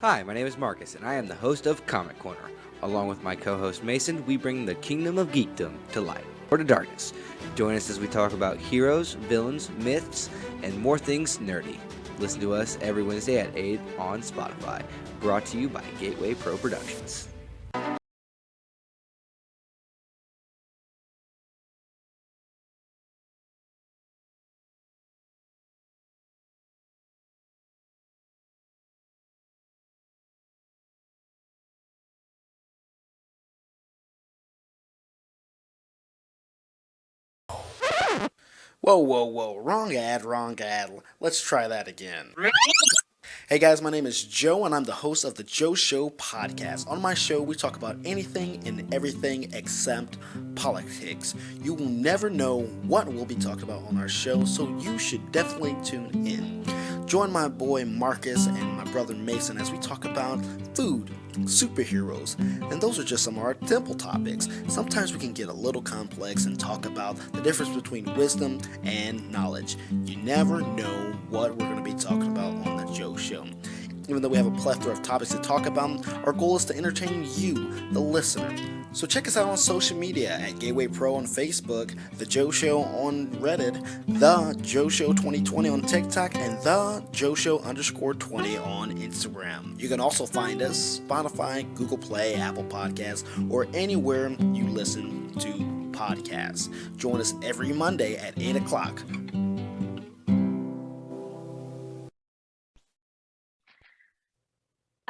Hi, my name is Marcus, and I am the host of Comic Corner. Along with my co-host Mason, we bring the kingdom of geekdom to light, or to darkness. Join us as we talk about heroes, villains, myths, and more things nerdy. Listen to us every Wednesday at 8 on Spotify. Brought to you by Gateway Pro Productions. Whoa. Wrong ad. Let's try that again. Hey guys, my name is Joe, and I'm the host of the Joe Show podcast. On my show, we talk about anything and everything except politics. You will never know what we'll be talking about on our show, so you should definitely tune in. Join my boy Marcus and my brother Mason as we talk about food, superheroes, and those are just some of our simple topics. Sometimes we can get a little complex and talk about the difference between wisdom and knowledge. You never know what we're going to be talking about on the Joe Show. Even though we have a plethora of topics to talk about, our goal is to entertain you, the listener. So check us out on social media at Gateway Pro on Facebook, The Joe Show on Reddit, The Joe Show 2020 on TikTok, and The Joe Show _20 on Instagram. You can also find us Spotify, Google Play, Apple Podcasts, or anywhere you listen to podcasts. Join us every Monday at 8 o'clock.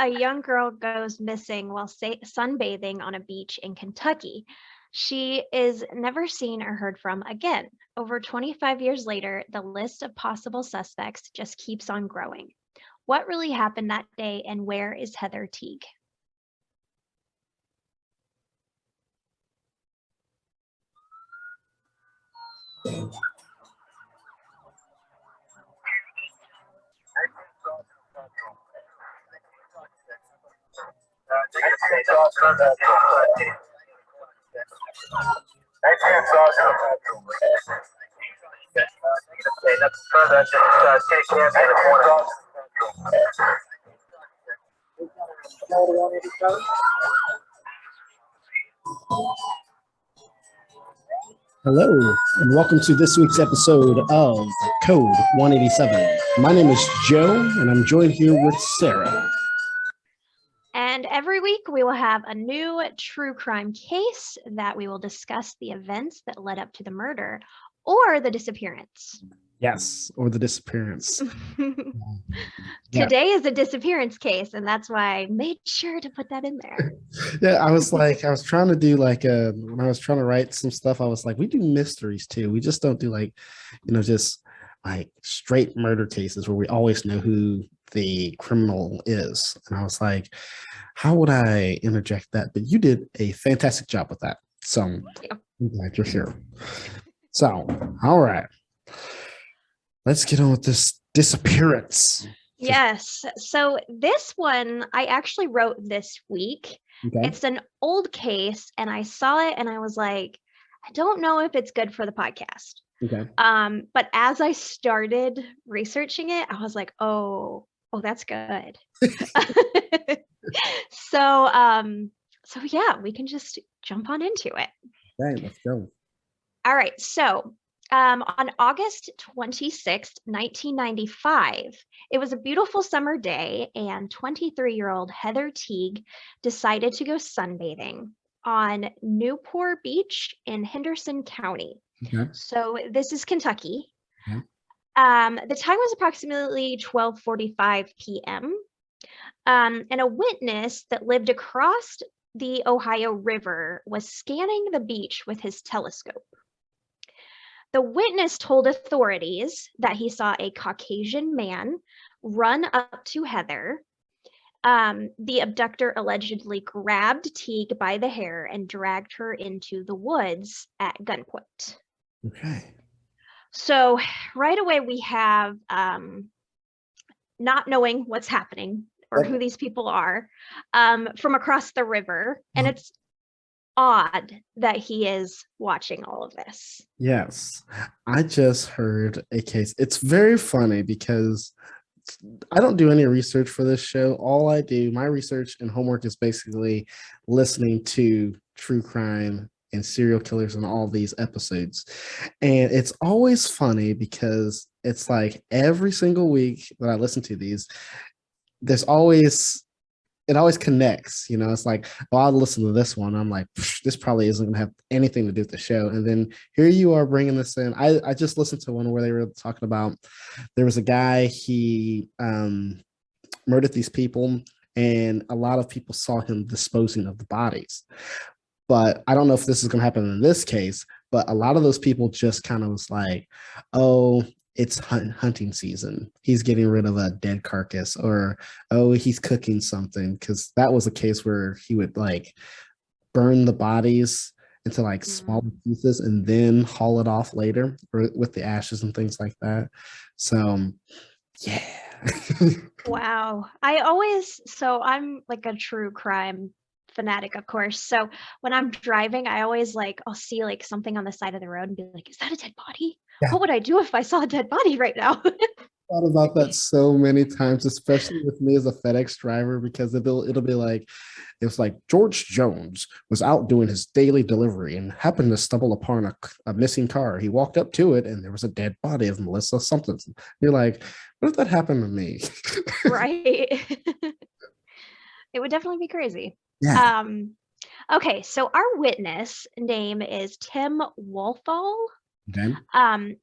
A young girl goes missing while sunbathing on a beach in Kentucky. She is never seen or heard from again. Over 25 years later, the list of possible suspects just keeps on growing. What really happened that day, and where is Heather Teague? Hello, and welcome to this week's episode of Code 187. My name is Joe, and I'm joined here with Sarah. And every week we will have a new true crime case that we will discuss the events that led up to the murder or the disappearance. Yes, or the disappearance. Today is a disappearance case, and that's why I made sure to put that in there. Yeah, I was trying to do when I was trying to write some stuff, I was like, we do mysteries too. We just don't do just like straight murder cases where we always know who the criminal is. And I was like, how would I interject that? But you did a fantastic job with that. So I'm glad you're here. So, all right. Let's get on with this disappearance. Yes. So this one I actually wrote this week. Okay. It's an old case, and I saw it and I was like, I don't know if it's good for the podcast. Okay. But as I started researching it, I was like, oh, that's good. So yeah, we can just jump on into it. Okay, let's go. All right. So on August 26th, 1995, it was a beautiful summer day, and 23-year-old Heather Teague decided to go sunbathing on Newport Beach in Henderson County. Okay. So this is Kentucky. Okay. The time was approximately 12:45 p.m. And a witness that lived across the Ohio River was scanning the beach with his telescope. The witness told authorities that he saw a Caucasian man run up to Heather. The abductor allegedly grabbed Teague by the hair and dragged her into the woods at gunpoint. Okay. So right away we have not knowing what's happening or who these people are from across the river. And it's odd that he is watching all of this. Yes. I just heard a case. It's very funny because I don't do any research for this show. All I do, my research and homework is basically listening to true crime and serial killers and all these episodes. And it's always funny because it's like every single week that I listen to these, there's always it always connects, it's like, oh, I'll listen to this one. I'm like, this probably isn't going to have anything to do with the show. And then here you are bringing this in. I just listened to one where they were talking about there was a guy, he murdered these people, and a lot of people saw him disposing of the bodies. But I don't know if this is going to happen in this case, but a lot of those people just kind of was like, oh, it's hunting season. He's getting rid of a dead carcass, or, oh, he's cooking something. Because that was a case where he would like burn the bodies into like small pieces and then haul it off later with the ashes and things like that. So, yeah. Wow. So I'm like a true crime fanatic, of course. So when I'm driving, I'll see like something on the side of the road and be like, is that a dead body? Yeah. What would I do if I saw a dead body right now? Thought about that so many times, especially with me as a FedEx driver, because it'll be like, it's like George Jones was out doing his daily delivery and happened to stumble upon a missing car. He walked up to it and there was a dead body of Melissa something. You're like, what if that happened to me? Right. It would definitely be crazy. Yeah. Okay, so our witness name is Tim Wolfall. Okay.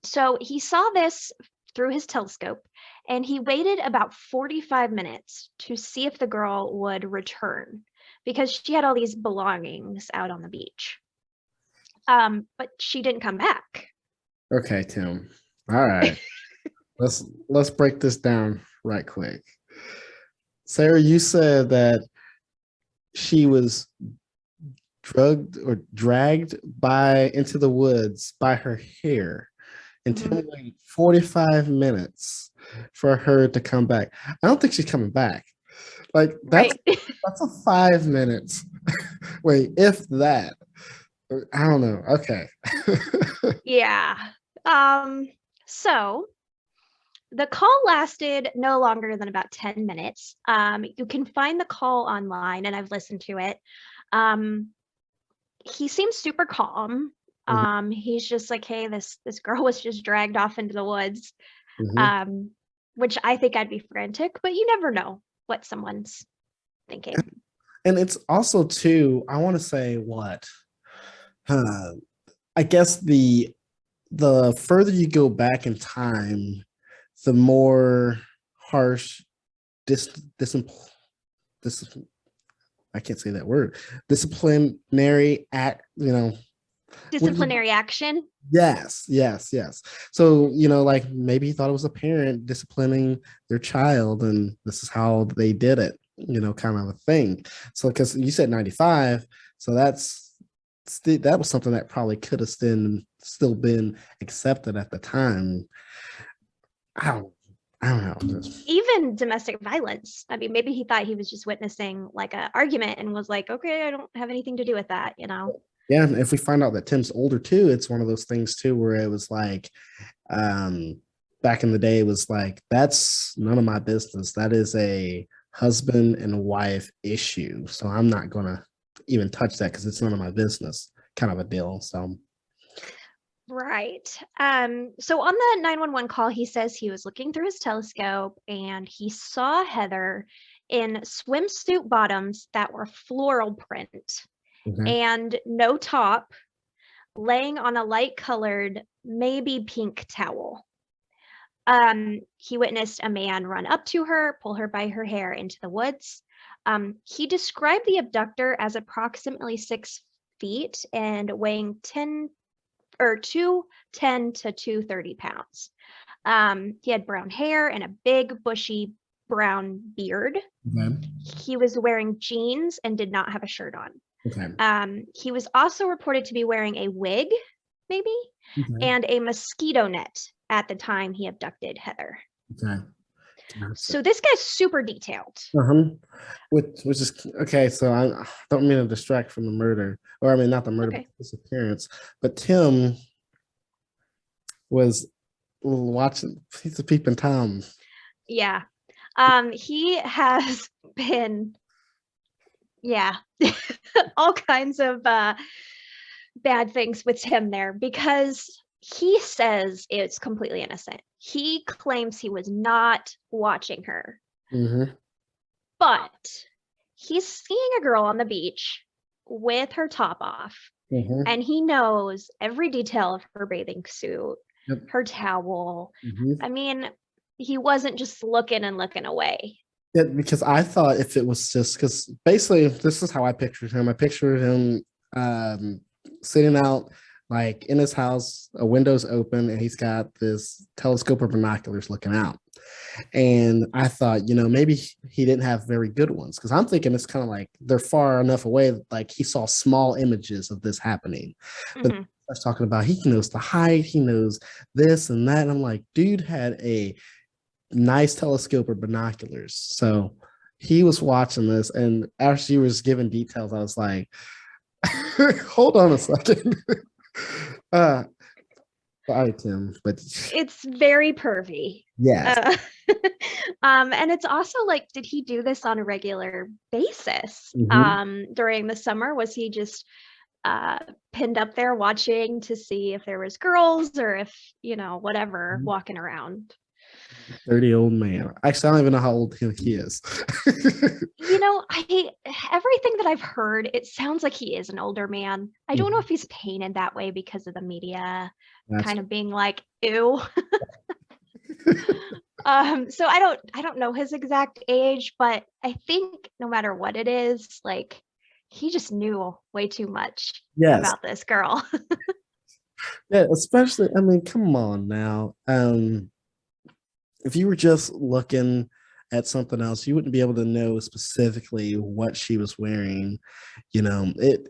So he saw this through his telescope, and he waited about 45 minutes to see if the girl would return because she had all these belongings out on the beach. But she didn't come back. Okay, Tim. All right. let's break this down right quick. Sarah, you said that she was drugged or dragged into the woods by her hair until waited 45 minutes for her to come back. I don't think she's coming back. Like that's a 5 minutes. Wait, if that. I don't know. Okay. Yeah. So the call lasted no longer than about 10 minutes. You can find the call online, and I've listened to it. He seems super calm. He's just like, hey, this girl was just dragged off into the woods. Which I think I'd be frantic, but you never know what someone's thinking. And it's also too, I want to say what? I guess the further you go back in time, the more harsh I can't say that word. Disciplinary act, Disciplinary action. Yes. So, like maybe he thought it was a parent disciplining their child, and this is how they did it, kind of a thing. So, because you said 95, so that was something that probably could have still been accepted at the time. I don't know. Even domestic violence. I mean, maybe he thought he was just witnessing like an argument and was like, okay, I don't have anything to do with that, Yeah, and if we find out that Tim's older too, it's one of those things too where it was like, back in the day, it was like, that's none of my business. That is a husband and wife issue. So I'm not gonna even touch that because it's none of my business, kind of a deal. So right. So on the 911 call, he says he was looking through his telescope and he saw Heather in swimsuit bottoms that were floral print. And no top, laying on a light colored, maybe pink towel. He witnessed a man run up to her, pull her by her hair into the woods. He described the abductor as approximately 6 feet and weighing 210 to 230 pounds. He had brown hair and a big bushy brown beard. He was wearing jeans and did not have a shirt on. He was also reported to be wearing a wig, maybe, and a mosquito net at the time he abducted Heather. So this guy's super detailed. Which is okay. So I don't mean to distract from the murder, or I mean not the murder, but the disappearance. But Tim was watching. He's a peeping Tom. Yeah. He has been, yeah, all kinds of bad things with him there because he says it's completely innocent. He claims he was not watching her, but he's seeing a girl on the beach with her top off, and he knows every detail of her bathing suit, her towel. I mean, he wasn't just looking and looking away. Yeah, because I thought if it was just because basically this is how I pictured him. I pictured him sitting out like in his house, a window's open, and he's got this telescope or binoculars looking out. And I thought, maybe he didn't have very good ones because I'm thinking it's kind of like they're far enough away, like he saw small images of this happening. But I was talking about he knows the height, he knows this and that. And I'm like, dude had a nice telescope or binoculars. So he was watching this, and as she was giving details, I was like, hold on a second. Sorry, Tim, but it's very pervy. Yes. And it's also like, did he do this on a regular basis? During the summer? Was he just pinned up there watching to see if there was girls or if, whatever, walking around? Dirty old man. Actually, I don't even know how old he is. Everything that I've heard, it sounds like he is an older man. I don't know if he's painted that way because of the media kind of being like, ew. So I don't know his exact age, but I think no matter what it is, like he just knew way too much about this girl. Yeah, especially, I mean, come on now. If you were just looking at something else, you wouldn't be able to know specifically what she was wearing. The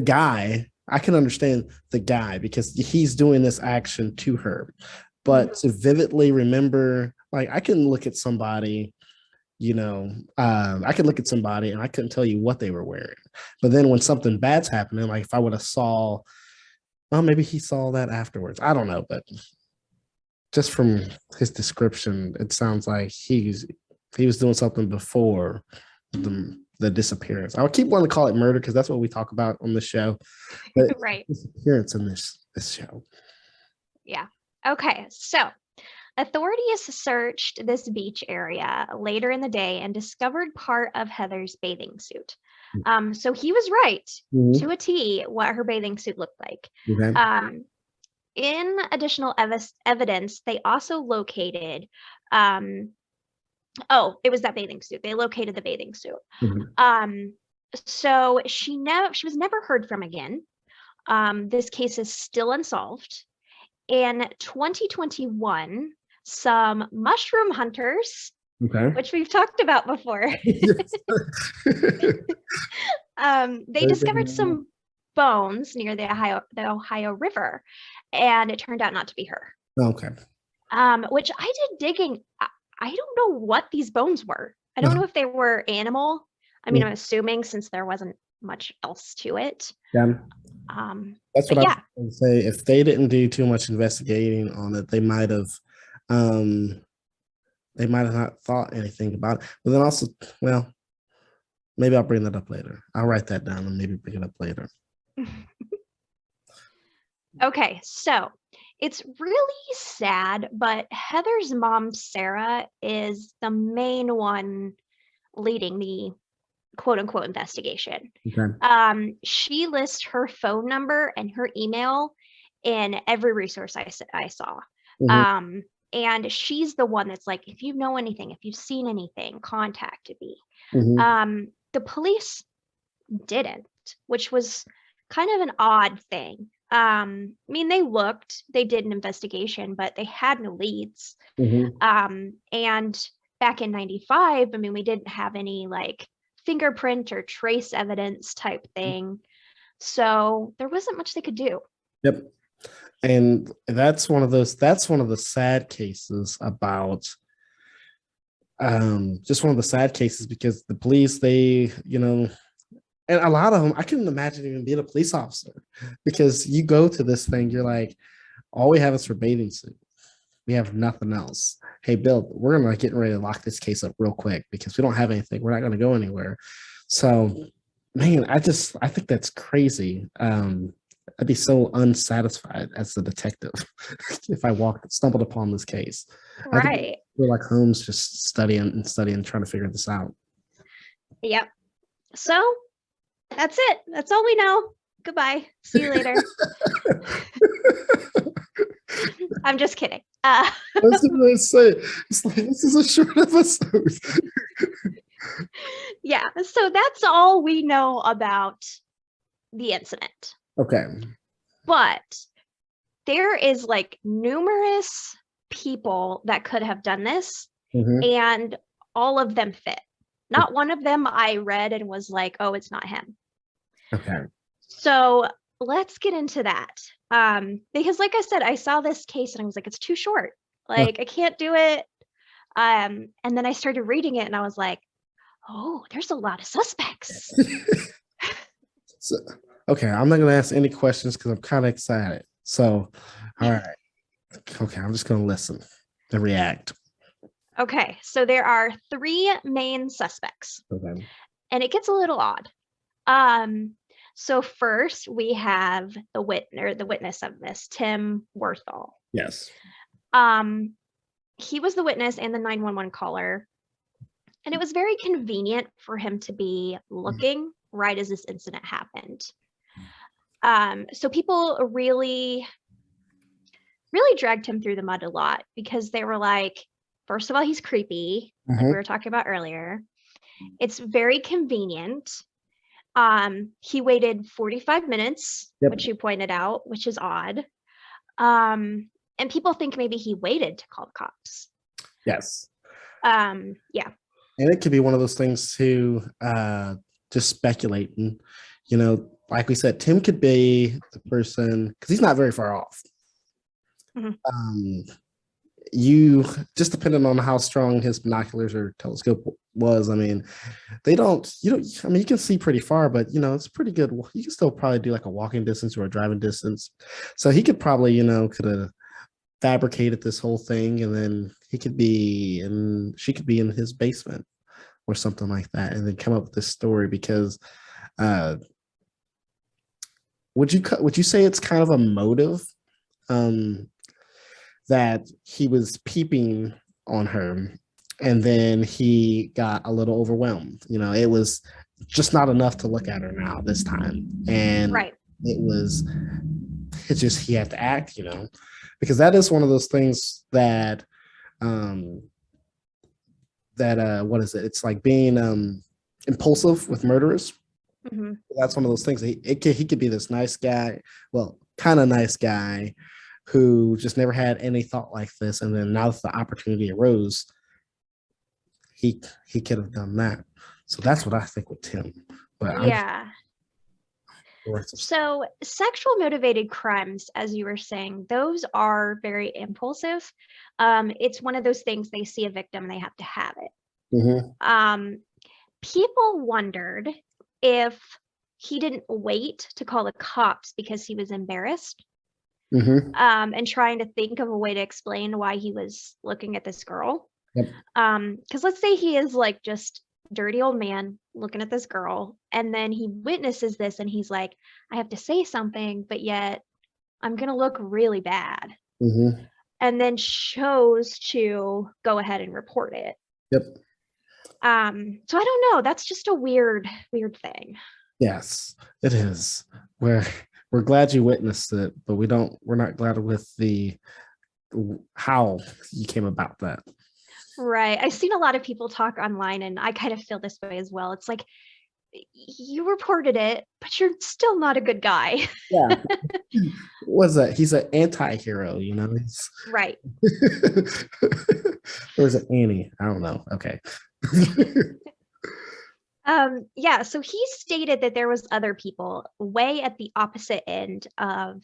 guy, I can understand the guy because he's doing this action to her, but to vividly remember, like I can look at somebody, I could look at somebody and I couldn't tell you what they were wearing. But then when something bad's happening, like if I would have saw, well, maybe he saw that afterwards. I don't know, but just from his description, it sounds like he was doing something before the disappearance. I would keep wanting to call it murder because that's what we talk about on the show. But right. Disappearance in this show. Yeah. Okay. So authorities searched this beach area later in the day and discovered part of Heather's bathing suit. So he was right to a T what her bathing suit looked like. In additional evidence, they also located, it was that bathing suit. They located the bathing suit. So she was never heard from again. This case is still unsolved. In 2021, some mushroom hunters, which we've talked about before, they discovered some bones near the Ohio River, and it turned out not to be her. Which I did digging. I don't know what these bones were. I don't know if they were animal. I mean, I'm assuming since there wasn't much else to it. That's what I was going to say. If they didn't do too much investigating on it, they might have not thought anything about it. But then also, well, maybe I'll bring that up later. I'll write that down and maybe bring it up later. Okay, so it's really sad, but Heather's mom, Sarah, is the main one leading the quote-unquote investigation. She lists her phone number and her email in every resource I saw. And she's the one that's like, if you know anything, if you've seen anything, contact me. The police didn't, which was kind of an odd thing. I mean, they did an investigation, but they had no leads. And back in 95, I mean, we didn't have any like fingerprint or trace evidence type thing. So there wasn't much they could do. Yep. And that's one of the sad cases about just one of the sad cases because the police, they, and a lot of them, I couldn't imagine even being a police officer because you go to this thing, you're like, all we have is for bathing suit. We have nothing else. hey, Bill, we're gonna getting ready to lock this case up real quick because we don't have anything. We're not gonna go anywhere. So, man, I think that's crazy. I'd be so unsatisfied as a detective if I stumbled upon this case. I think Right. we're like Holmes, just studying, trying to figure this out. Yep. So that's it. That's all we know. Goodbye. See you later. I'm just kidding. I was gonna say, it's like this is a short episode. Yeah. So that's all we know about the incident. Okay. But there is like numerous people that could have done this, and all of them fit. Not one of them I read and was like, oh, it's not him. Okay. So let's get into that. Because like I said, I saw this case and I was like, it's too short. Like, I can't do it. And then I started reading it and I was like, oh, there's a lot of suspects. So, okay, I'm not going to ask any questions because I'm kind of excited. So, all right. Okay, I'm just going to listen and react. Okay, so there are 3 main suspects. Okay. And it gets a little odd. So first we have the witness of this, Tim Worthall. Yes. He was the witness and the 911 caller. And it was very convenient for him to be looking right as this incident happened. So people really dragged him through the mud a lot because they were like, first of all, he's creepy, like we were talking about earlier. It's very convenient. He waited 45 minutes, which you pointed out, which is odd. And people think maybe he waited to call the cops. Yes. Yeah. And it could be one of those things too, just speculating, like we said, Tim could be the person because he's not very far off. You just depending on how strong his binoculars or telescope was. I mean, you can see pretty far, but it's pretty good. You can still probably do like a walking distance or a driving distance. So he could probably, could have fabricated this whole thing, and then she could be in his basement or something like that, and then come up with this story because would you say it's kind of a motive that he was peeping on her and then he got a little overwhelmed? It was just not enough to look at her now this time, and right. It's just he had to act, because that is one of those things that what is it? It's like being impulsive with murderers. That's one of those things. He could be this nice guy, well, kind of nice guy who just never had any thought like this, and then now that the opportunity arose, he could have done that. So that's what I think with Tim. But yeah. So sexual motivated crimes, as you were saying, those are very impulsive. It's one of those things, they see a victim and they have to have it. People wondered if he didn't wait to call the cops because he was embarrassed, and trying to think of a way to explain why he was looking at this girl. Because let's say he is like just dirty old man looking at this girl, and then he witnesses this and he's like, I have to say something, but yet I'm gonna look really bad, and then chose to go ahead and report it. So I don't know, that's just a weird thing. Yes, it is. We're glad you witnessed it, but we're not glad with how you came about that. Right. I've seen a lot of people talk online, and I kind of feel this way as well. It's like, you reported it, but you're still not a good guy. Yeah. What's that? He's an anti-hero, He's... Right. Or is it Annie? I don't know. Okay. Yeah, so he stated that there was other people way at the opposite end of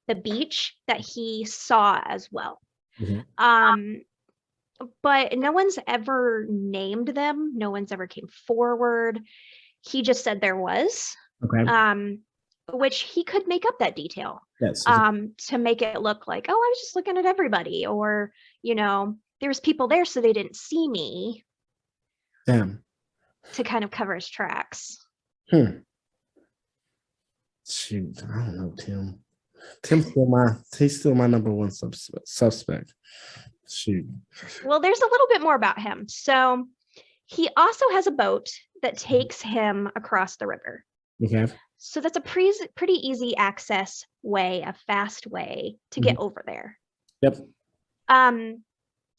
the beach that he saw as well. But no one's ever named them. No one's ever came forward. He just said there was, which he could make up that detail, yes, to make it look like, oh, I was just looking at everybody, or, there was people there, so they didn't see me, Damn. to kind of cover his tracks. Shoot, I don't know, Tim. He's still my number one suspect. Shoot. Well, there's a little bit more about him. So he also has a boat that takes him across the river. Okay. So that's a pretty easy access way, a fast way to get over there. Yep.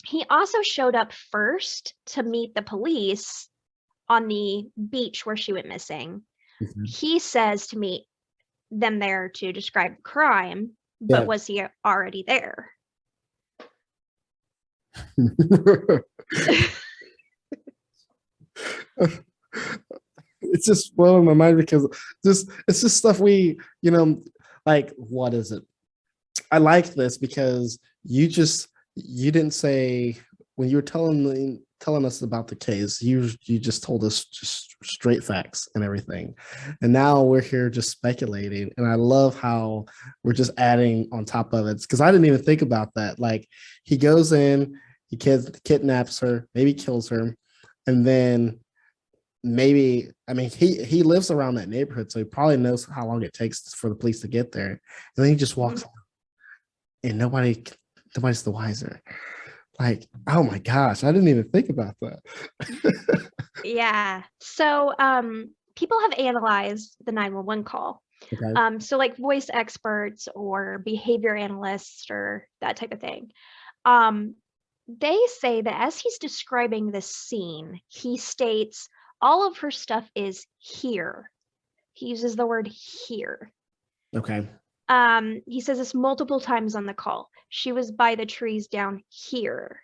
He also showed up first to meet the police on the beach where she went missing. He says to meet them there to describe the crime, but was he already there? It's just blowing my mind because it's just stuff we, like, what is it? I like this because you didn't say when you were telling us about the case, you just told us just straight facts and everything. And now we're here just speculating. And I love how we're just adding on top of it. Because I didn't even think about that. Like, he goes in, he kidnaps her, maybe kills her, and then maybe, I mean, he lives around that neighborhood, so he probably knows how long it takes for the police to get there. And then he just walks out, and nobody's the wiser. Like, oh my gosh, I didn't even think about that. Yeah. So people have analyzed the 911 call. Okay. So like voice experts or behavior analysts or that type of thing. They say that as he's describing this scene, he states all of her stuff is here. He uses the word here. Okay. He says this multiple times on the call. She was by the trees down here.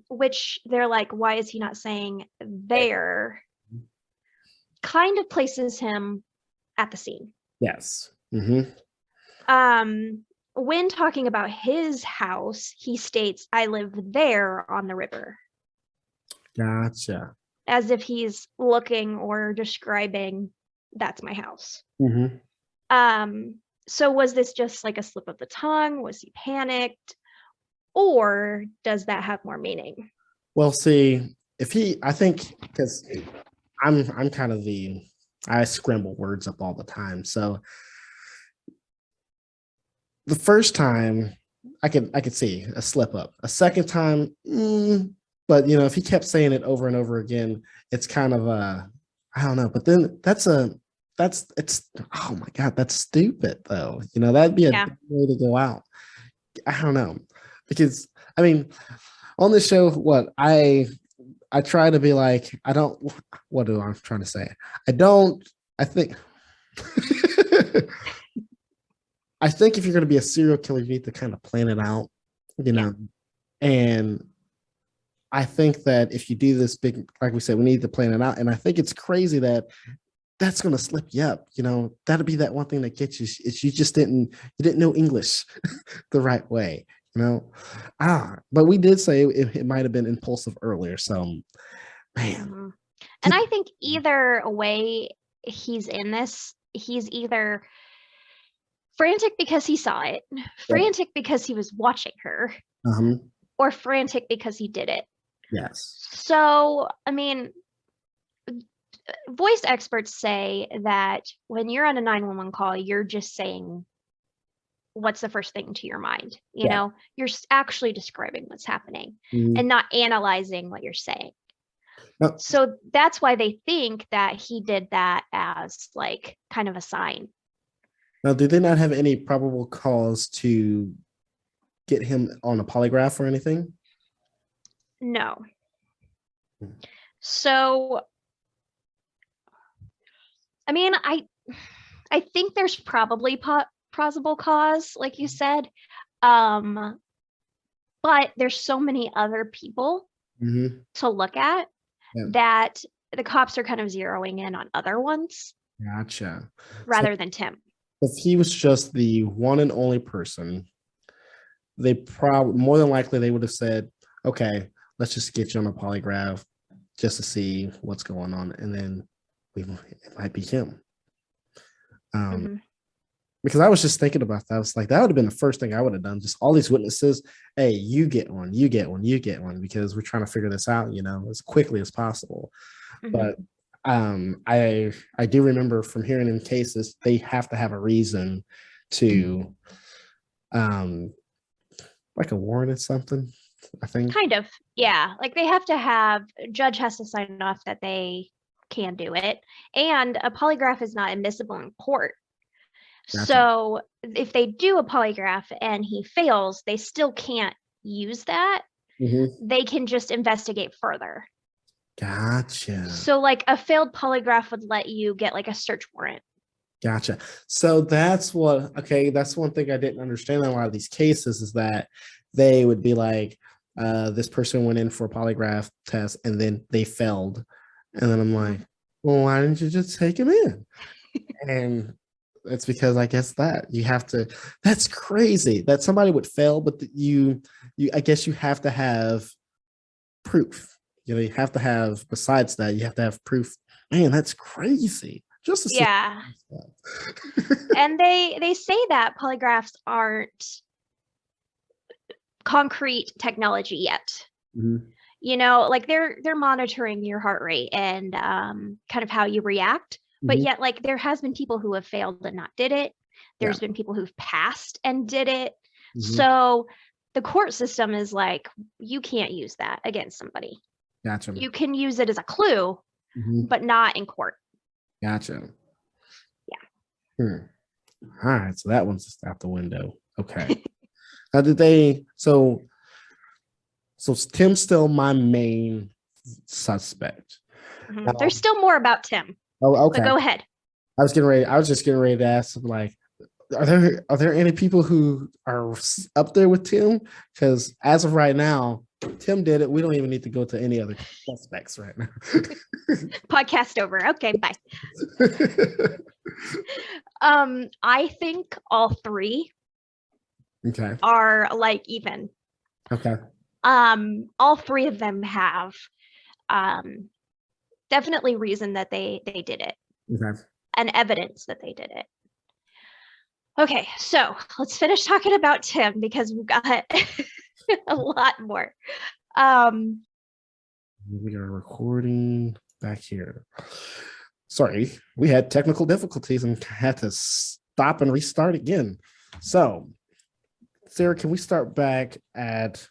Which they're like, why is he not saying there? Kind of places him at the scene. Yes. When talking about his house, he states, I live there on the river. Gotcha. As if he's looking or describing, that's my house. So was this just like a slip of the tongue? Was he panicked? Or does that have more meaning? Well, see, I think because I'm kind of I scramble words up all the time. So the first time I could see a slip up. A second time, but if he kept saying it over and over again, it's kind of I don't know. But then it's oh my God, that's stupid though. That'd be a good way to go out. I don't know. Because I mean, on this show, what I try to be like, what do I'm trying to say? I think I think if you're going to be a serial killer, you need to kind of plan it out, and I think that if you do this big, like we said, we need to plan it out. And I think it's crazy that's going to slip you up. That'll be that one thing that gets you is you didn't know English the right way. But we did say it might have been impulsive earlier. So, man. And I think either way he's in this, he's either frantic because he saw it, frantic because he was watching her, or frantic because he did it. Yes. So, I mean, voice experts say that when you're on a 911 call, you're just saying what's the first thing to your mind. You're actually describing what's happening and not analyzing what you're saying. So that's why they think that he did that as like kind of a sign. Now, do they not have any probable cause to get him on a polygraph or anything? No. So, I mean, I think there's probably plausible cause, like you said, but there's so many other people to look at that the cops are kind of zeroing in on other ones. Gotcha. Rather than Tim. If he was just the one and only person, they probably more than likely they would have said, okay, let's just get you on a polygraph just to see what's going on, and then it might be him. Man, because I was just thinking about that. I was like, that would have been the first thing I would have done. Just all these witnesses. Hey, you get one, you get one, you get one, because we're trying to figure this out, as quickly as possible. But I do remember from hearing in cases, they have to have a reason to like a warrant or something, I think. Kind of, yeah. Like they have to have, a judge has to sign off that they can do it. And a polygraph is not admissible in court. Gotcha. So if they do a polygraph and he fails, they still can't use that. They can just investigate further. Gotcha. So like a failed polygraph would let you get like a search warrant. Gotcha. So that's one thing I didn't understand in a lot of these cases is that they would be like, this person went in for a polygraph test and then they failed. And then I'm like, well, why didn't you just take him in? And it's because I guess that's crazy that somebody would fail, but I guess you have to have proof. You have to have, besides that, you have to have proof. Man, that's crazy. Yeah. And they say that polygraphs aren't concrete technology yet. Like they're monitoring your heart rate and kind of how you react. But yet, like there has been people who have failed and not did it. There's been people who've passed and did it. So the court system is like, you can't use that against somebody. Gotcha. You can use it as a clue, but not in court. Gotcha. Yeah. All right. So that one's just out the window. Okay. Now so Tim's still my main suspect. There's still more about Tim. Oh, okay. But go ahead. I was just getting ready to ask, like, are there any people who are up there with Tim? Because as of right now, Tim did it. We don't even need to go to any other suspects right now. Podcast over. Okay, bye. I think all three are like even. Okay. All three of them have definitely reason that they did it. Okay. And evidence that they did it. Okay, so let's finish talking about Tim because we've got a lot more. We are recording back here. Sorry, we had technical difficulties and had to stop and restart again. So, Sarah, can we start back at?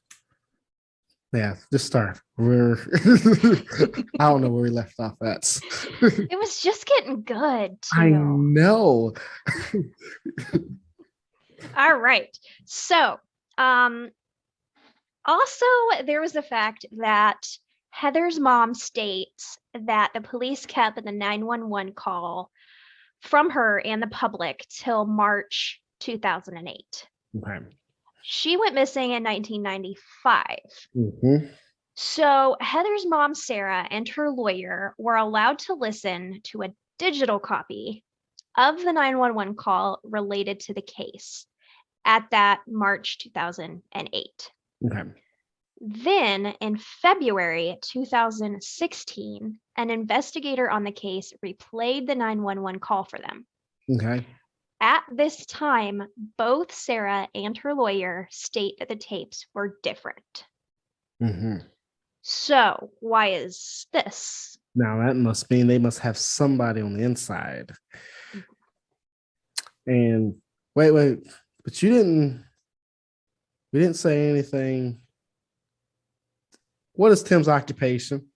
Yeah, just start. I don't know where we left off at. It was just getting good, too. I know. All right. So, also, there was the fact that Heather's mom states that the police kept the 911 call from her and the public till March 2008. Okay. She went missing in 1995. So Heather's mom, Sarah, and her lawyer were allowed to listen to a digital copy of the 911 call related to the case at that March 2008. Okay. Then in February 2016, an investigator on the case replayed the 911 call for them. Okay. At this time, both Sarah and her lawyer state that the tapes were different. So why is this? Now that must mean they must have somebody on the inside. And wait, but we didn't say anything. What is Tim's occupation?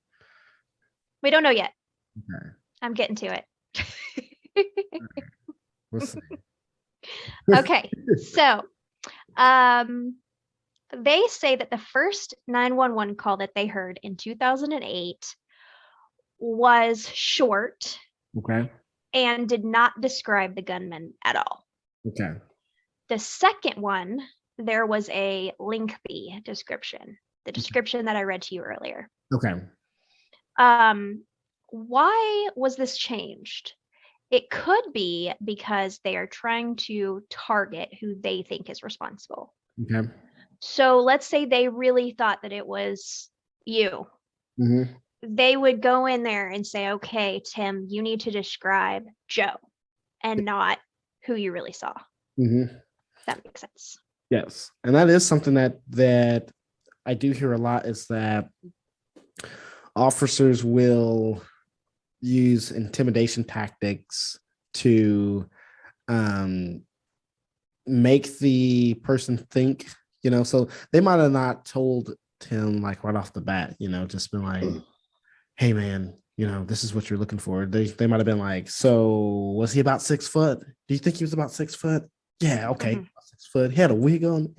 We don't know yet. Okay. I'm getting to it. Let's see. Okay, so they say that the first 911 call that they heard in 2008 was short. Okay. And did not describe the gunman at all. Okay. The second one, there was a lengthy description, the description that I read to you earlier. Okay. Why was this changed? It could be because they are trying to target who they think is responsible. Okay. So let's say they really thought that it was you. They would go in there and say, okay, Tim, you need to describe Joe and not who you really saw. Mm-hmm. That makes sense. Yes, and that is something that I do hear a lot is that officers will use intimidation tactics to um, make the person think, so they might have not told Tim like right off the bat, just been like, hey man, this is what you're looking for. They might have been like, so was he about 6 foot? Do you think he was about 6 foot? Yeah, okay. Mhm. 6 foot. He had a wig on,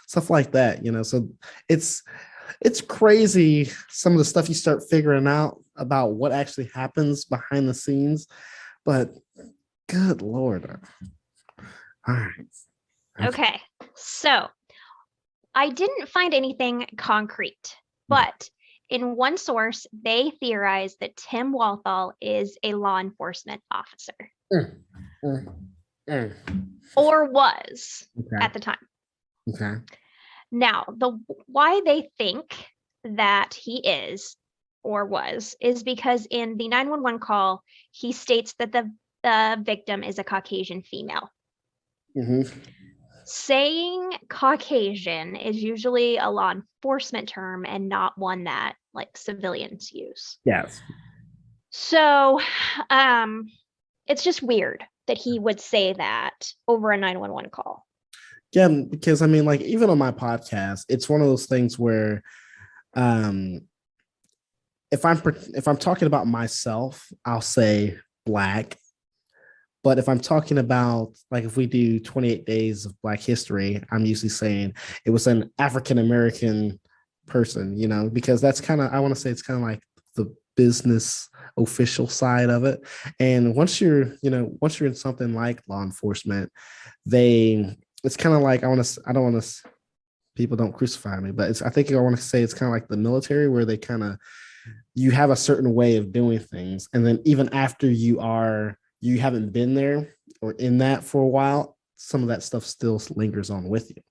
stuff like that, So it's crazy some of the stuff you start figuring out about what actually happens behind the scenes. But good Lord. All right. Okay, so I didn't find anything concrete, but in one source, they theorize that Tim Walthall is a law enforcement officer, Mm, mm, mm. or was Okay. at the time. Okay. Now, the why they think that he is or was is because in the 911 call, he states that the victim is a Caucasian female. Mm-hmm. Saying Caucasian is usually a law enforcement term and not one that like civilians use. Yes. So it's just weird that he would say that over a 911 call. Yeah, because I mean, like even on my podcast, it's one of those things where um if I'm talking about myself, I'll say black. But if I'm talking about like if we do 28 days of Black history, I'm usually saying it was an African American person, because that's kind of I want to say it's kind of like the business official side of it. And once you're in something like law enforcement, it's kind of like I don't want to people don't crucify me, but I think I want to say it's kind of like the military where they kind of you have a certain way of doing things, and then even after you haven't been there or in that for a while, some of that stuff still lingers on with you.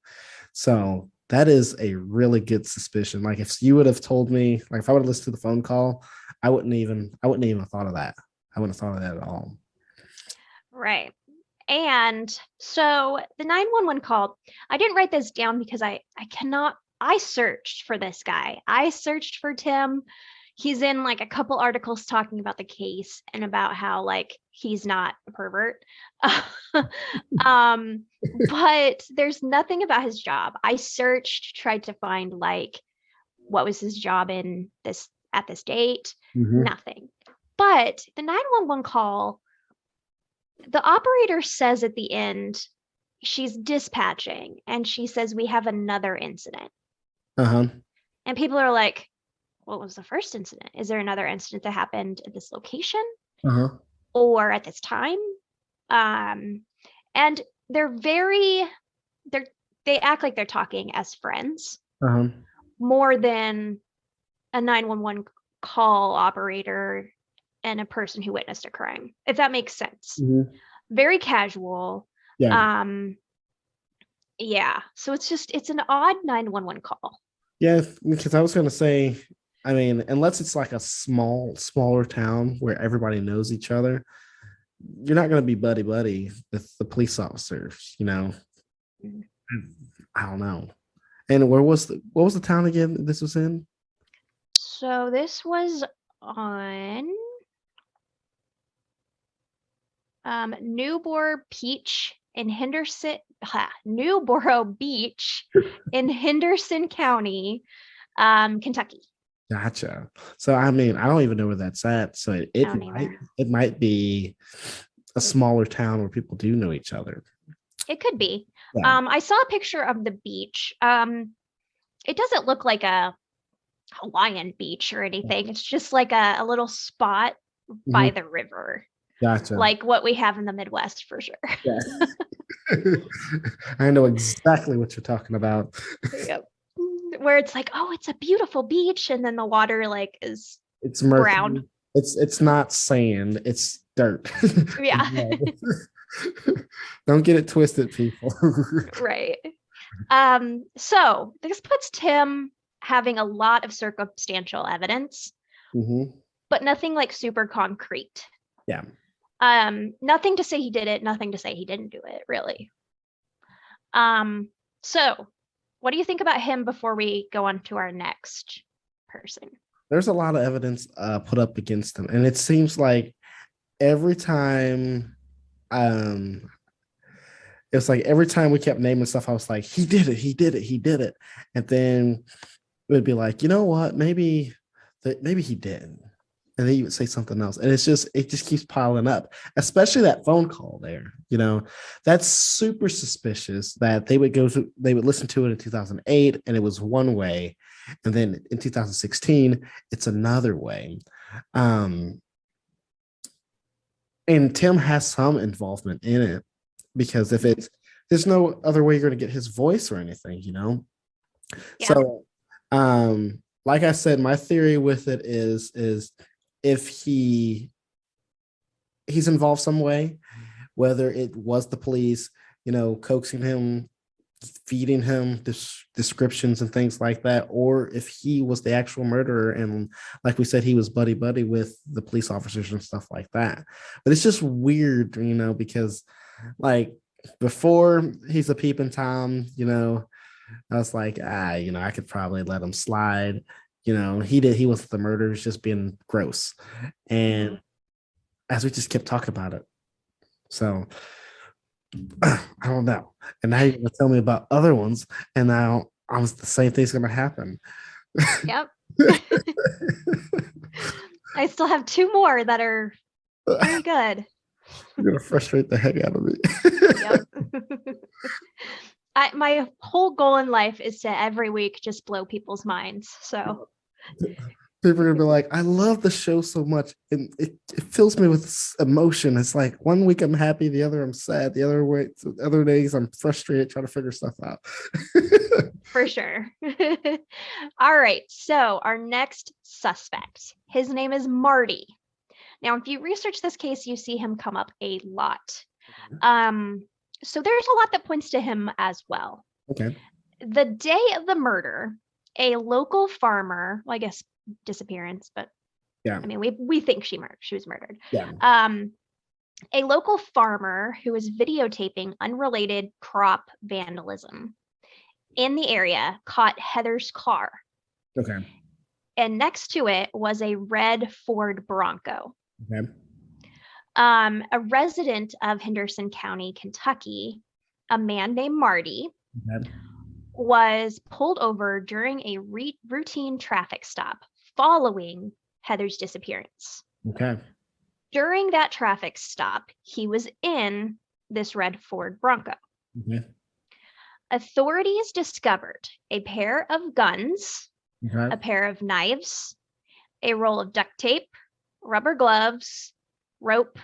So that is a really good suspicion. Like if you would have told me, like if I would have listened to the phone call, I wouldn't even have thought of that. I wouldn't have thought of that at all. Right. And so the 911 call, I didn't write this down because I searched for this guy. I searched for Tim. He's in like a couple articles talking about the case and about how like he's not a pervert. But there's nothing about his job. I searched, tried to find like what was his job at this date. Mm-hmm. Nothing. But the 911 call, the operator says at the end, she's dispatching and she says, we have another incident. Uh-huh. And people are like, what was the first incident? Is there another incident that happened at this location Uh-huh. or at this time? And they act like they're talking as friends Uh-huh. more than a 911 call operator and a person who witnessed a crime, if that makes sense. Mm-hmm. Very casual. Yeah. Yeah. So it's an odd 911 call. Yeah, because I was going to say, I mean, unless it's like a smaller town where everybody knows each other, you're not going to be buddy with the police officers, I don't know. And what was the town again this was in? So this was on Newborough Beach in Newborough Beach in Henderson County, Kentucky. Gotcha. So I mean, I don't even know where that's at. So it might be a smaller town where people do know each other. It could be. Yeah. I saw a picture of the beach. It doesn't look like a Hawaiian beach or anything. It's just like a little spot by the river. Gotcha. Like what we have in the Midwest for sure. Yeah. I know exactly what you're talking about. Yep. Where it's like, oh, it's a beautiful beach, and then the water like is it's murky. Brown. It's not sand, it's dirt. Yeah. Don't get it twisted, people. Right. So this puts Tim having a lot of circumstantial evidence, but nothing like super concrete. Yeah. Nothing to say he did it, nothing to say he didn't do it, really. So what do you think about him before we go on to our next person? There's a lot of evidence put up against him, and it seems like every time, it's like every time we kept naming stuff, I was like, he did it, he did it, he did it, and then it would be like, you know what, maybe he didn't, and then you would say something else, and it just keeps piling up, especially that phone call there. That's super suspicious that they would listen to it in 2008 and it was one way, and then in 2016 it's another way. And Tim has some involvement in it, because there's no other way you're going to get his voice or anything. Yeah. So like I said, my theory with it is if he's involved some way, whether it was the police, coaxing him, feeding him descriptions and things like that, or if he was the actual murderer and, like we said, he was buddy with the police officers and stuff like that. But it's just weird, because like before he's a peeping Tom, I was like, I could probably let him slide. He wasn't the murderer, it's just being gross. And as we just kept talking about it. So I don't know. And now you're gonna tell me about other ones, and now the same thing's gonna happen. Yep. I still have two more that are very good. You're gonna frustrate the heck out of me. Yep. My whole goal in life is to every week just blow people's minds. So People are gonna be like, I love the show so much, and it fills me with emotion. It's like one week I'm happy, the other I'm sad, the other days I'm frustrated trying to figure stuff out. For sure. All right. So our next suspect, his name is Marty. Now, if you research this case, you see him come up a lot. So there's a lot that points to him as well. Okay. The day of the murder, a local farmer, well, I guess disappearance, but yeah, I mean, we think she was murdered. Yeah. A local farmer who was videotaping unrelated crop vandalism in the area caught Heather's car. Okay. And next to it was a red Ford Bronco. Okay. A resident of Henderson County, Kentucky, a man named Marty, Okay. was pulled over during a routine traffic stop following Heather's disappearance. Okay. During that traffic stop, he was in this red Ford Bronco. Okay. Authorities discovered a pair of guns, Okay. a pair of knives, a roll of duct tape, rubber gloves, rope,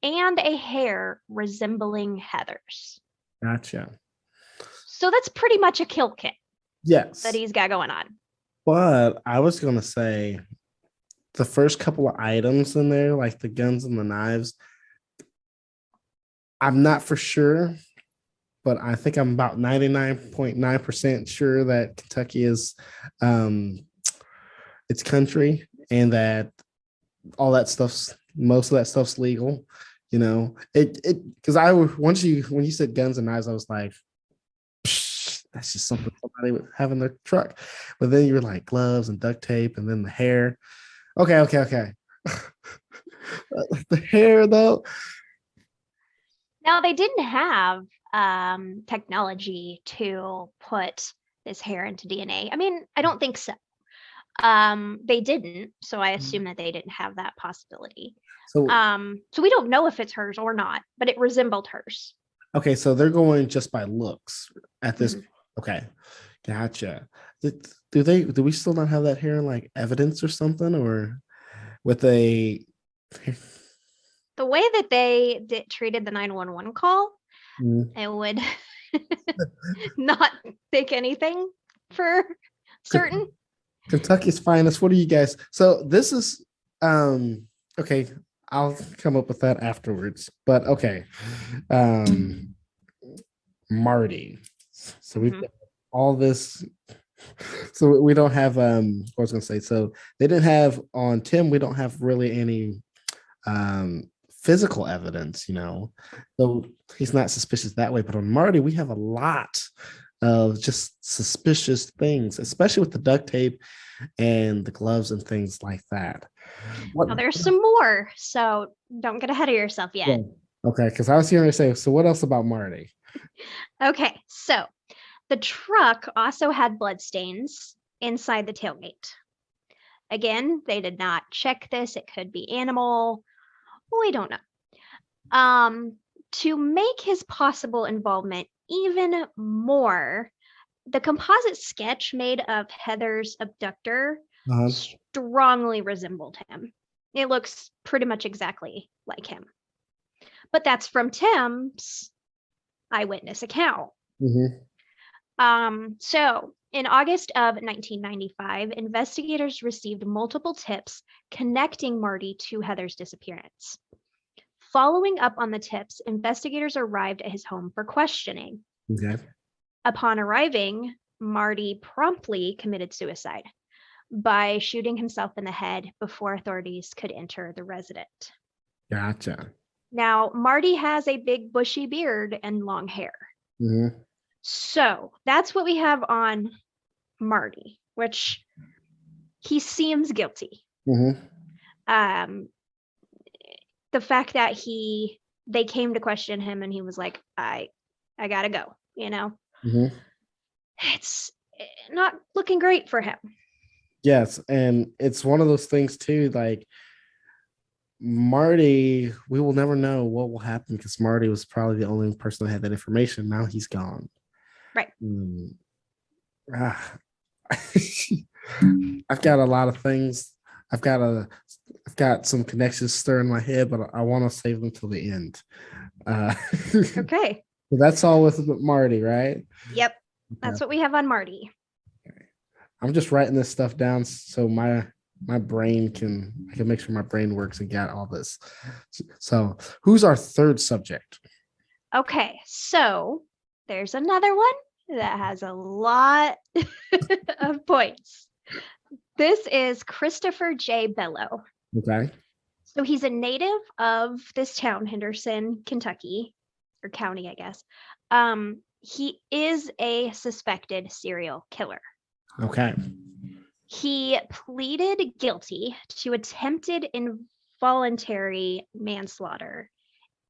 and a hair resembling Heather's. Gotcha. So that's pretty much a kill kit. Yes. That he's got going on. But I was going to say the first couple of items in there, like the guns and the knives, I'm not for sure, but I think I'm about 99.9% sure that Kentucky is its country, and that all that most of that stuff's legal. Because when you said guns and knives, I was like, that's just something somebody would have in their truck. But then you were like gloves and duct tape, and then the hair. Okay. The hair, though. Now, they didn't have technology to put this hair into DNA. I mean, I don't think so. They didn't, so I assume that they didn't have that possibility. So we don't know if it's hers or not, but it resembled hers. Okay, so they're going just by looks at this. Okay, gotcha. Do we still not have that hair in like evidence or something, or with the way that they treated the 911 call? I would not think anything for certain. Kentucky's finest. What are you guys? So this is okay. I'll come up with that afterwards. But okay, Marty. So we've got all this. So we don't have what I was gonna say. So they didn't have on Tim. We don't have really any physical evidence, so he's not suspicious that way. But on Marty, we have a lot of just suspicious things, especially with the duct tape and the gloves and things like that. Now there's some more, so don't get ahead of yourself yet. Yeah. Okay, because I was hearing her say, so what else about Marty? Okay, so the truck also had bloodstains inside the tailgate. Again, they did not check this. It could be animal. We don't know. To make his possible involvement even more, the composite sketch made of Heather's abductor strongly resembled him. It looks pretty much exactly like him. But that's from Tim's eyewitness account. So in August of 1995, investigators received multiple tips connecting Marty to Heather's disappearance. Following up on the tips, investigators arrived at his home for questioning. Okay. Upon arriving, Marty promptly committed suicide by shooting himself in the head before authorities could enter the residence. Gotcha. Now, Marty has a big bushy beard and long hair. So that's what we have on Marty, which he seems guilty. The fact that they came to question him and he was like, I gotta go, it's not looking great for him. Yes, and it's one of those things too, like Marty, we will never know what will happen because Marty was probably the only person that had that information. Now he's gone. Right. I've got a lot of things. I've got some connections stirring my head, but I want to save them till the end. Okay. So that's all with Marty, right? Yep. That's what we have on Marty. Okay. I'm just writing this stuff down so my brain I can make sure my brain works and got all this. So who's our third subject? Okay, so there's another one that has a lot of points. This is Christopher J. Bello. Okay. So he's a native of this town, Henderson, Kentucky, or county, I guess. He is a suspected serial killer. Okay. He pleaded guilty to attempted involuntary manslaughter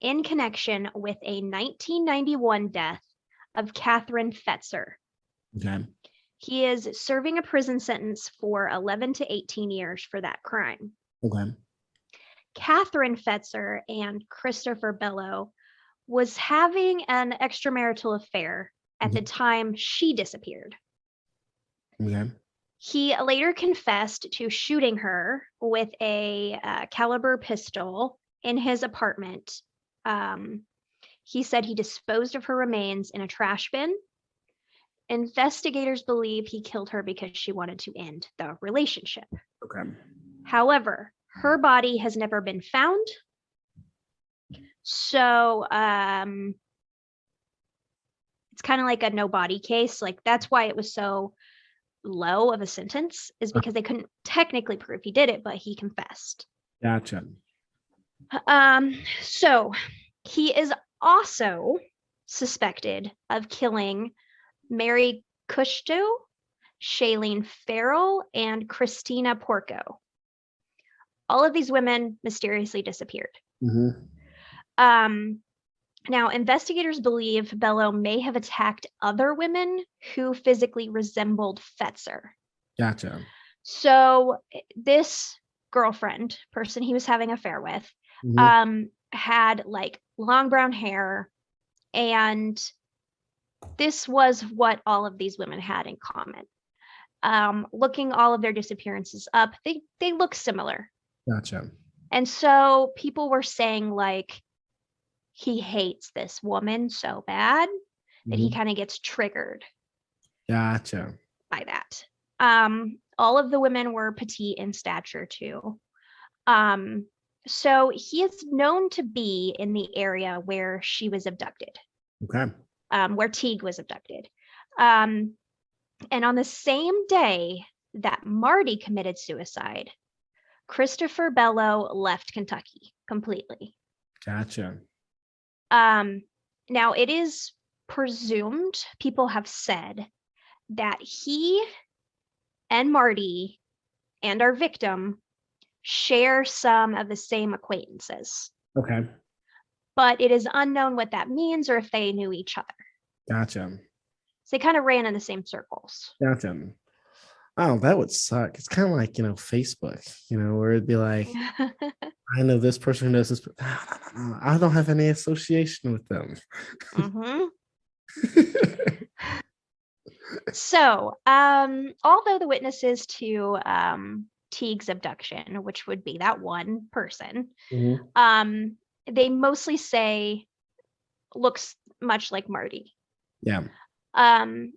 in connection with a 1991 death of Catherine Fetzer. Okay. He is serving a prison sentence for 11 to 18 years for that crime. Okay. Catherine Fetzer and Christopher Bello was having an extramarital affair at the time she disappeared. Okay. He later confessed to shooting her with a caliber pistol in his apartment. He said he disposed of her remains in a trash bin. Investigators believe he killed her because she wanted to end the relationship. Okay. However, her body has never been found. So it's kind of like a no body case. Like that's why it was so low of a sentence, is because they couldn't technically prove he did it, but he confessed. Gotcha. So he is also suspected of killing Mary Kushto, Shailene Farrell, and Christina Porco. All of these women mysteriously disappeared. Now, investigators believe Bello may have attacked other women who physically resembled Fetzer. Gotcha. So this girlfriend, person he was having an affair with, had like long brown hair, and this was what all of these women had in common. Looking all of their disappearances up, they look similar. Gotcha. And so people were saying like, he hates this woman so bad that he kind of gets triggered. Gotcha. By that. All of the women were petite in stature too. So he is known to be in the area where she was abducted. Okay. Where Teague was abducted. And on the same day that Marty committed suicide, Christopher Bello left Kentucky completely. Gotcha. Now it is presumed, people have said, that he and Marty and our victim share some of the same acquaintances, Okay. but it is unknown what that means or if they knew each other. Gotcha. So they kind of ran in the same circles. Gotcha. Oh, that would suck. It's kind of like, Facebook, where it'd be like, I know this person who knows this, but I don't have any association with them. Mhm. So, although the witnesses to Teague's abduction, which would be that one person, Mhm. they mostly say looks much like Marty. Yeah. Um,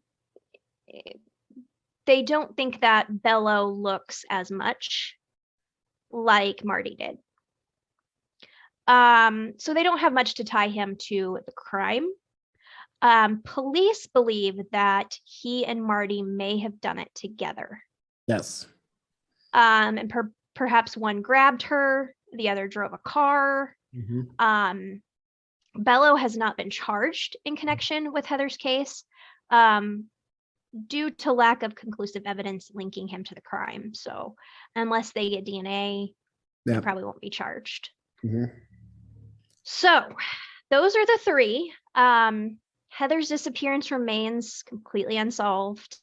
they don't think that Bello looks as much like Marty did. So they don't have much to tie him to the crime. Police believe that he and Marty may have done it together. Yes. And perhaps one grabbed her, the other drove a car. Mhm. Bello has not been charged in connection with Heather's case due to lack of conclusive evidence linking him to the crime. So unless they get DNA, they Yeah. probably won't be charged. Mhm. So those are the three. Heather's disappearance remains completely unsolved.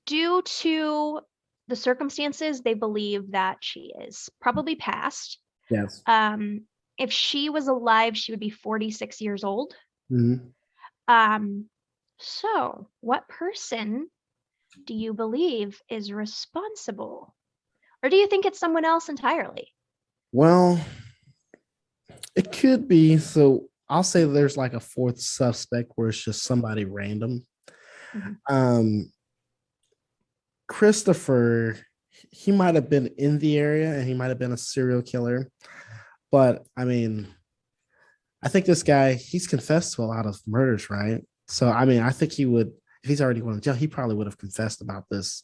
Due to the circumstances, they believe that she is probably passed. Yes. If she was alive, she would be 46 years old. Mhm. So what person do you believe is responsible? Or do you think it's someone else entirely? Well, it could be. So I'll say there's like a fourth suspect where it's just somebody random. Mhm. Christopher, he might have been in the area and he might have been a serial killer. But I mean, I think this guy, he's confessed to a lot of murders, right? So I mean, I think he would, if he's already going to jail, he probably would have confessed about this,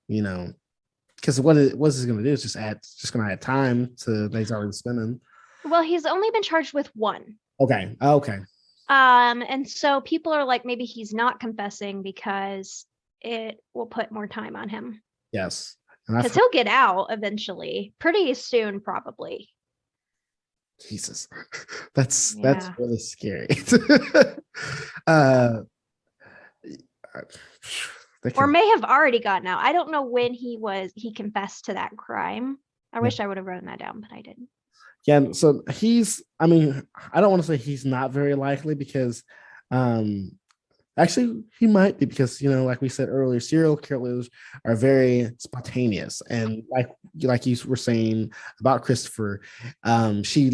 because what's he going to do is just going to add time to that he's already spending. Well, he's only been charged with one. Okay. And so people are like, maybe he's not confessing because it will put more time on him. Yes. Because he'll get out eventually, pretty soon, probably. Jesus, that's Yeah. really scary. Or may have already gotten out. I don't know when he confessed to that crime. I wish I would have written that down, but I didn't. Yeah, so I mean, I don't want to say he's not very likely because actually he might be because like we said earlier, serial killers are very spontaneous, and like you were saying about Christopher, she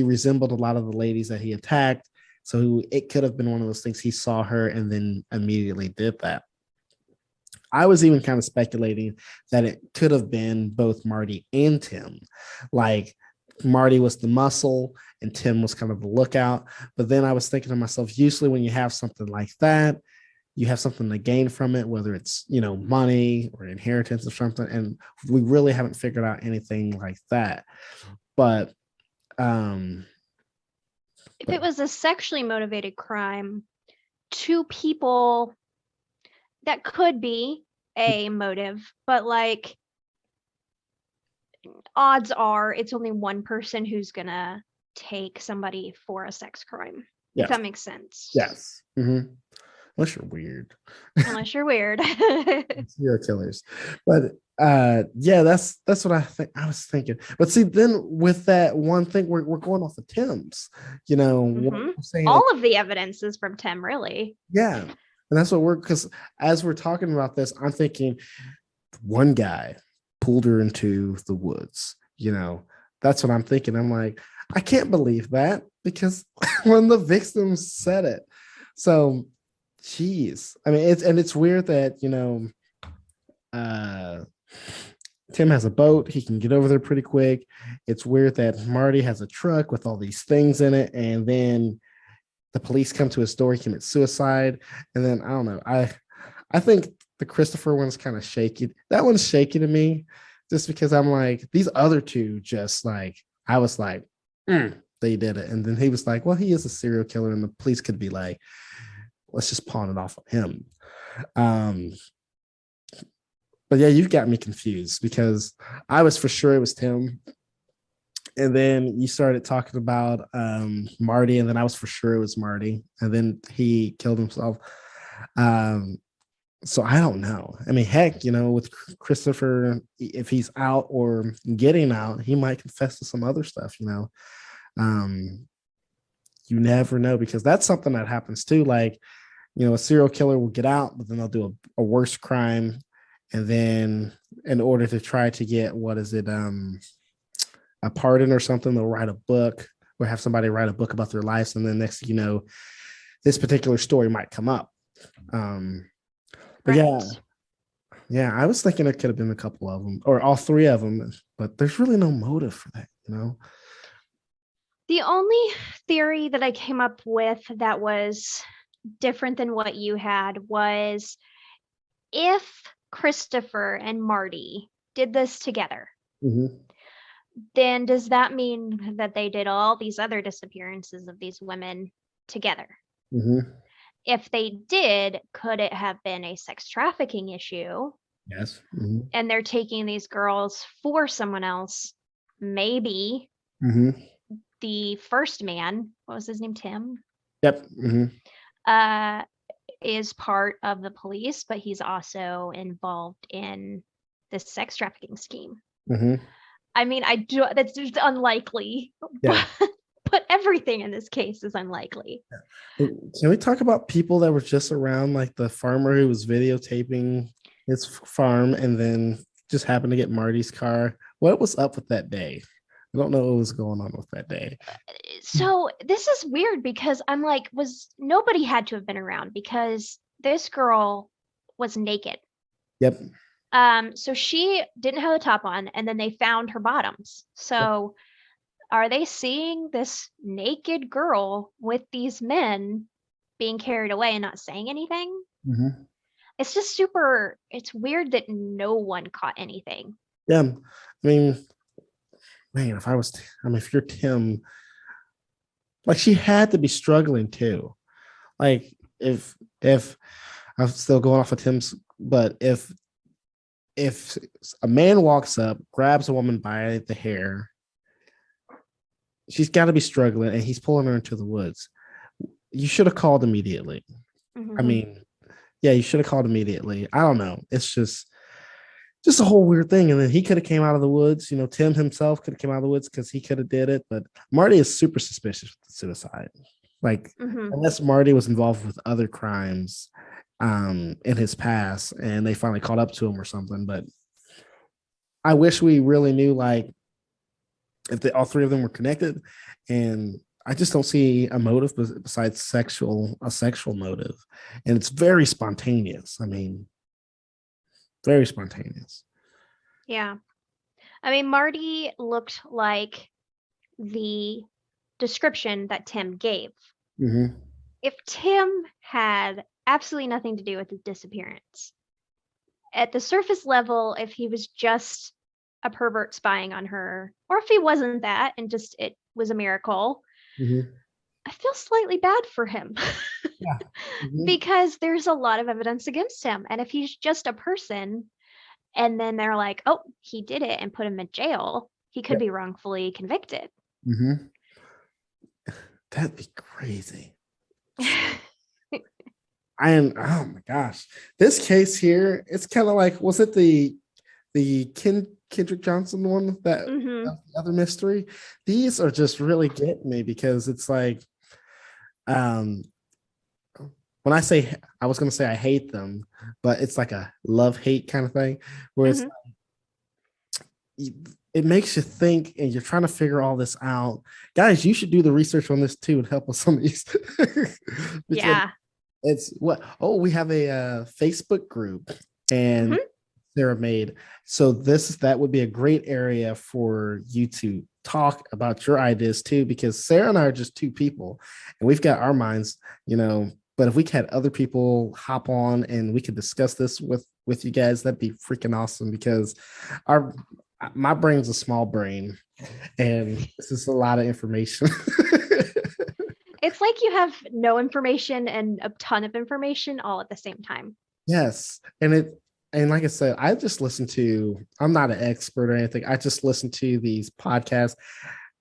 resembled a lot of the ladies that he attacked, so it could have been one of those things he saw her and then immediately did that. I was even kind of speculating that it could have been both Marty and Tim. Like Marty was the muscle and Tim was kind of the lookout. But then I was thinking to myself, usually when you have something like that, you have something to gain from it, whether it's, money or inheritance or something. And we really haven't figured out anything like that. But if it was a sexually motivated crime, two people, that could be a motive, but like odds are it's only one person who's gonna take somebody for a sex crime. Yes. If that makes sense. Yes. Mm-hmm. Unless you're weird. Unless you're weird. Serial killers. But yeah, that's what I was thinking. But see, then with that one thing, we're going off of Tim's, Mm-hmm. All of the evidence is from Tim, really. Yeah. And that's what because as we're talking about this, I'm thinking one guy pulled her into the woods. That's what I'm thinking. I'm like, I can't believe that because when the victims said it. So, geez. I mean, it's weird that, Tim has a boat. He can get over there pretty quick. It's weird that Marty has a truck with all these things in it. And then the police come to his door, he commits suicide. And then I don't know. I think the Christopher one's kind of shaky. That one's shaky to me just because I'm like, these other two just like, I was like, they did it. And then he was like, well, he is a serial killer, and the police could be like, let's just pawn it off on him. But yeah, you've got me confused because I was for sure it was Tim. And then you started talking about Marty, and then I was for sure it was Marty. And then he killed himself. Um, so I don't know. I mean, heck, with Christopher, if he's out or getting out, he might confess to some other stuff. You never know, because that's something that happens too. Like, a serial killer will get out, but then they'll do a worse crime. And then in order to try to get, a pardon or something, they'll write a book or have somebody write a book about their lives. And then next thing you know, this particular story might come up. But Right. yeah, I was thinking it could have been a couple of them or all three of them, but there's really no motive for that. The only theory that I came up with that was different than what you had was, if Christopher and Marty did this together, Mm-hmm. then does that mean that they did all these other disappearances of these women together? Mm-hmm. If they did, could it have been a sex trafficking issue? Yes. Mm-hmm. And they're taking these girls for someone else? Maybe Mm-hmm. the first man, what was his name, Tim, Yep. Mm-hmm. is part of the police, but he's also involved in this sex trafficking scheme. Mm-hmm. I mean, that's just unlikely. Yeah. But everything in this case is unlikely. Can we talk about people that were just around, like the farmer who was videotaping his farm and then just happened to get Marty's car? What was up with that day? I don't know what was going on with that day. So this is weird because I'm like, nobody had to have been around because this girl was naked. Yep. So she didn't have the top on, and then they found her bottoms. So are they seeing this naked girl with these men being carried away and not saying anything? Mm-hmm. It's just it's weird that no one caught anything. Yeah. I mean, man, if you're Tim, like, she had to be struggling too. Like, if I'm still going off of Tim's, but if a man walks up, grabs a woman by the hair, she's got to be struggling, and he's pulling her into the woods. You should have called immediately. Mm-hmm. I mean, yeah, you should have called immediately. I don't know. It's just a whole weird thing. And then he could have came out of the woods. Tim himself could have came out of the woods because he could have did it. But Marty is super suspicious with the suicide. Like, unless Marty was involved with other crimes in his past and they finally caught up to him or something. But I wish we really knew, like, if all three of them were connected. And I just don't see a motive besides a sexual motive. And it's very spontaneous. I mean, very spontaneous. Yeah. I mean, Marty looked like the description that Tim gave. Mm-hmm. If Tim had absolutely nothing to do with his disappearance, at the surface level, if he was just a pervert spying on her, or if he wasn't that and just it was a miracle, I feel slightly bad for him. Yeah. Because there's a lot of evidence against him. And if he's just a person and then they're like, oh, he did it and put him in jail, he could be wrongfully convicted. That'd be crazy. Oh my gosh. This case here, it's kind of like, was it the Kendrick Johnson one, that the other mystery? These are just really getting me because it's like, when I say, I was going to say I hate them, but it's like a love-hate kind of thing, where it's like, it makes you think and you're trying to figure all this out. Guys, you should do the research on this too and help us on these. Yeah. It's we have a Facebook group, and Sarah made. So that would be a great area for you to talk about your ideas too, because Sarah and I are just two people and we've got our minds, but if we had other people hop on and we could discuss this with you guys, that'd be freaking awesome, because my brain's a small brain, and this is a lot of information. It's like you have no information and a ton of information all at the same time. Yes, and like I said, I just listen to. I'm not an expert or anything. I just listen to these podcasts,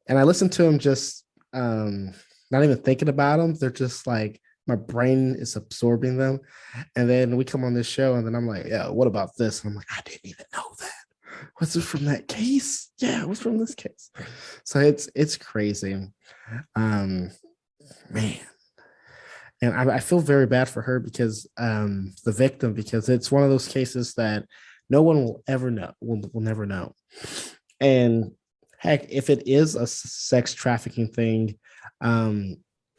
and I listen to them just not even thinking about them. They're just like my brain is absorbing them, and then we come on this show, and then I'm like, yeah, what about this? And I'm like, I didn't even know that. Was it from that case? Yeah, it was from this case. So it's crazy. Man, and I feel very bad for her because the victim, because it's one of those cases that no one will ever know, will never know. And heck, if it is a sex trafficking thing,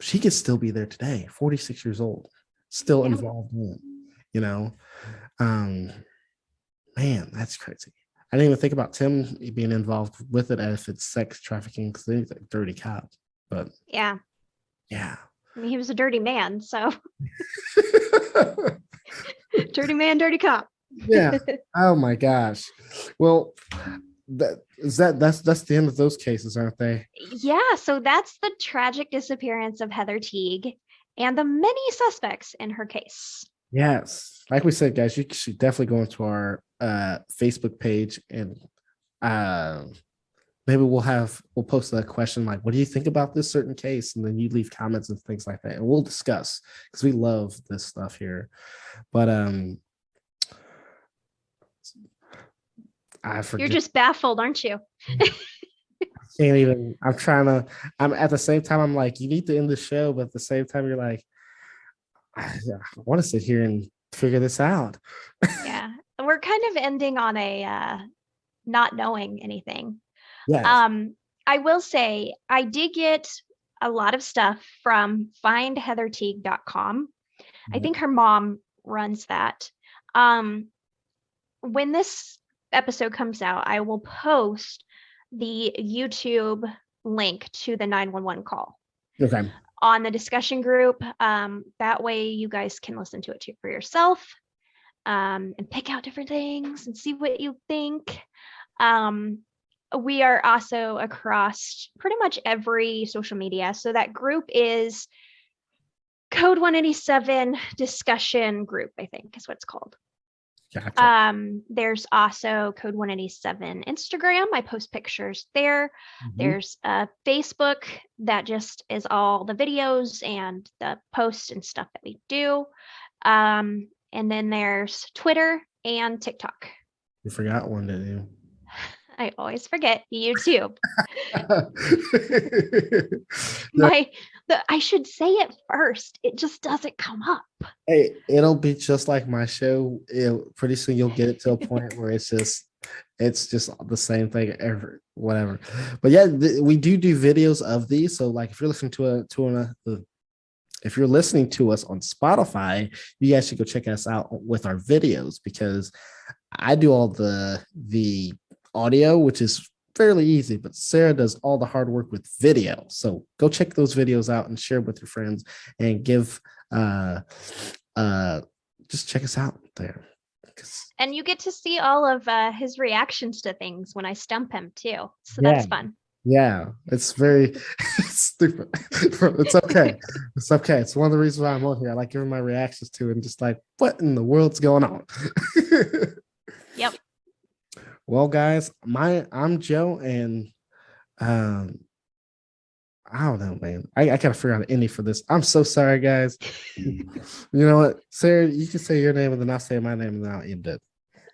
she could still be there today, 46 years old, still involved in it, you know. um Man, that's crazy. I didn't even think about Tim being involved with it if it's sex trafficking, because he's like dirty cop. But Yeah. yeah. I mean, he was a dirty man, so dirty man, dirty cop. Yeah. Oh my gosh. Well, that's the end of those cases, aren't they? Yeah, so that's the tragic disappearance of Heather Teague and the many suspects in her case. Yes. Like we said, guys, you should definitely go into our Facebook page, and maybe we'll post a question like, what do you think about this certain case? And then you leave comments and things like that, and we'll discuss, because we love this stuff here. But I forget. You're just baffled, aren't you? Can't even. I'm at the same time, I'm like, you need to end the show, but at the same time, you're like, I want to sit here and figure this out. Yeah, we're kind of ending on a not knowing anything. Yes. I will say I did get a lot of stuff from findheatherteague.com. I think her mom runs that. When this episode comes out, I will post the YouTube link to the 911 call. Okay. On the discussion group. That way you guys can listen to it too for yourself, and pick out different things and see what you think. We are also across pretty much every social media. So that group is Code 187 discussion group, I think is what it's called. Gotcha. There's also Code 187 Instagram. I post pictures there. Mhm. There's Facebook that just is all the videos and the posts and stuff that we do. And then there's Twitter and TikTok. You forgot one, didn't you? I always forget YouTube. Yeah. I should say it first. It just doesn't come up. Hey, it'll be just like my show. Pretty soon you'll get it to a point where it's just the same thing whatever. But yeah, we do videos of these. So like, if you're listening if you're listening to us on Spotify, you guys should go check us out with our videos, because I do all the audio, which is fairly easy, but Sarah does all the hard work with video. So go check those videos out and share with your friends, and give just check us out there. And you get to see all of his reactions to things when I stump him too. So that's fun. Yeah, it's very stupid. It's okay. It's okay. It's one of the reasons why I'm on here. I like giving my reactions to it and just like, what in the world's going on? Yep. Well, guys, I'm Joe, and I don't know, man. I gotta figure out an ending for this. I'm so sorry, guys. You know what, Sarah? You can say your name, and then I'll say my name, and then I'll end it.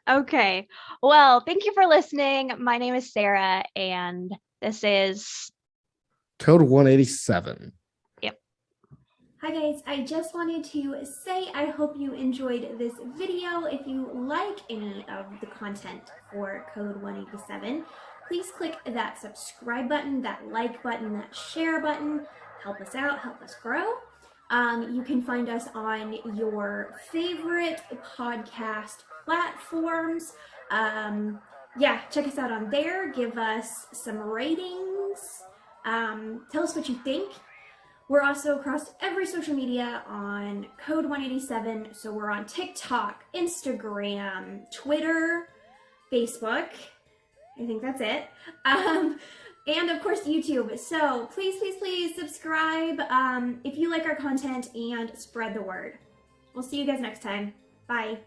Okay. Well, thank you for listening. My name is Sarah, and this is Code 187. Yep. Hi guys, I just wanted to say I hope you enjoyed this video. If you like any of the content for Code 187, please click that subscribe button, that like button, that share button. Help us out, help us grow. You can find us on your favorite podcast platforms. Yeah, check us out on there. Give us some ratings. Tell us what you think. We're also across every social media on Code 187. So we're on TikTok, Instagram, Twitter, Facebook. I think that's it. And of course YouTube. So please subscribe if you like our content and spread the word. We'll see you guys next time. Bye.